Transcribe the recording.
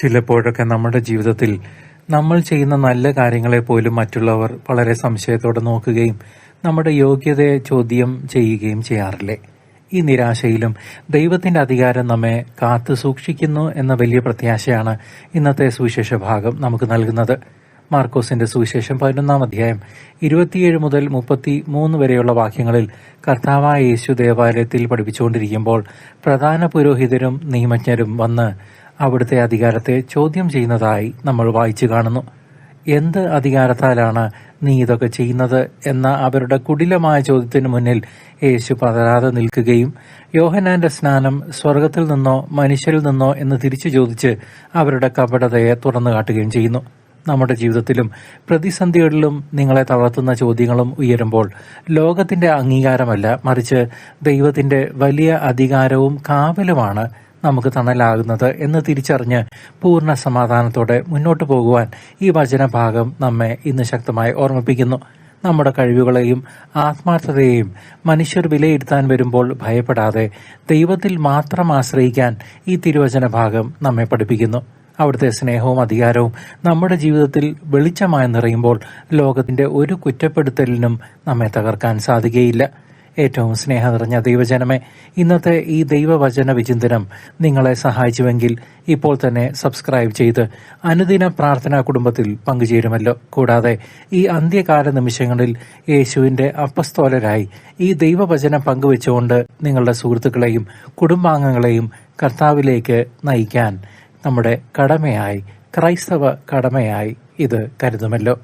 ചിലപ്പോഴൊക്കെ നമ്മുടെ ജീവിതത്തിൽ നമ്മൾ ചെയ്യുന്ന നല്ല കാര്യങ്ങളെ പോലും മറ്റുള്ളവർ വളരെ സംശയത്തോടെ നോക്കുകയും നമ്മുടെ യോഗ്യതയെ ചോദ്യം ചെയ്യുകയും ചെയ്യാറില്ലേ? ഈ നിരാശയിലും ദൈവത്തിന്റെ അധികാരം നമ്മെ കാത്തു സൂക്ഷിക്കുന്നു എന്ന വലിയ പ്രത്യാശയാണ് ഇന്നത്തെ സുവിശേഷ ഭാഗം നമുക്ക് നൽകുന്നത്. മാർക്കോസിന്റെ സുവിശേഷം 11-ാം അധ്യായം 27 മുതൽ 33 വരെയുള്ള വാക്യങ്ങളിൽ കർത്താവായ യേശു ദേവാലയത്തിൽ പഠിപ്പിച്ചുകൊണ്ടിരിക്കുമ്പോൾ പ്രധാന പുരോഹിതരും നിയമജ്ഞരും വന്ന് അവിടുത്തെ അധികാരത്തെ ചോദ്യം ചെയ്യുന്നതായി നമ്മൾ വായിച്ചു കാണുന്നു. എന്ത് അധികാരത്താലാണ് നീ ഇതൊക്കെ ചെയ്യുന്നത് എന്ന അവരുടെ കുടിലമായ ചോദ്യത്തിനു മുന്നിൽ യേശു പതരാതെ നിൽക്കുകയും യോഹന്നാന്റെ സ്നാനം സ്വർഗത്തിൽ നിന്നോ മനുഷ്യരിൽ നിന്നോ എന്ന് തിരിച്ചു ചോദിച്ച് അവരുടെ കപടതയെ തുറന്നു കാട്ടുകയും ചെയ്യുന്നു. നമ്മുടെ ജീവിതത്തിലും പ്രതിസന്ധികളിലും നിങ്ങളെ തളർത്തുന്ന ചോദ്യങ്ങളും ഉയരുമ്പോൾ ലോകത്തിന്റെ അംഗീകാരമല്ല, മറിച്ച് ദൈവത്തിന്റെ വലിയ അധികാരവും കാവലുമാണ് നമുക്ക് തണലാകുന്നത് എന്ന് തിരിച്ചറിഞ്ഞ് പൂർണ്ണ സമാധാനത്തോടെ മുന്നോട്ടു പോകുവാൻ ഈ വചനഭാഗം നമ്മെ ഇന്ന് ശക്തമായി ഓർമ്മിപ്പിക്കുന്നു. നമ്മുടെ കഴിവുകളെയും ആത്മാർത്ഥതയെയും മനുഷ്യർ വിലയിരുത്താൻ വരുമ്പോൾ ഭയപ്പെടാതെ ദൈവത്തിൽ മാത്രം ആശ്രയിക്കാൻ ഈ തിരുവചന ഭാഗം നമ്മെ പഠിപ്പിക്കുന്നു. അവിടുത്തെ സ്നേഹവും അധികാരവും നമ്മുടെ ജീവിതത്തിൽ വെളിച്ചമായി നിറയുമ്പോൾ ലോകത്തിന്റെ ഒരു കുറ്റപ്പെടുത്തലിനും നമ്മെ തകർക്കാൻ സാധിക്കുകയില്ല. ഏറ്റവും സ്നേഹം നിറഞ്ഞ ദൈവജനമേ, ഇന്നത്തെ ഈ ദൈവവചന വിചിന്തനം നിങ്ങളെ സഹായിച്ചുവെങ്കിൽ ഇപ്പോൾ തന്നെ സബ്സ്ക്രൈബ് ചെയ്ത് അനുദിന പ്രാർത്ഥനാ കുടുംബത്തിൽ പങ്കുചേരുമല്ലോ. കൂടാതെ ഈ അന്ത്യകാല നിമിഷങ്ങളിൽ യേശുവിന്റെ അപ്പസ്തോലരായി ഈ ദൈവവചനം പങ്കുവെച്ചുകൊണ്ട് നിങ്ങളുടെ സുഹൃത്തുക്കളെയും കുടുംബാംഗങ്ങളെയും കർത്താവിലേക്ക് നയിക്കാൻ നമ്മുടെ കടമയായി, ക്രൈസ്തവ കടമയായി ഇത് കരുതുമല്ലോ.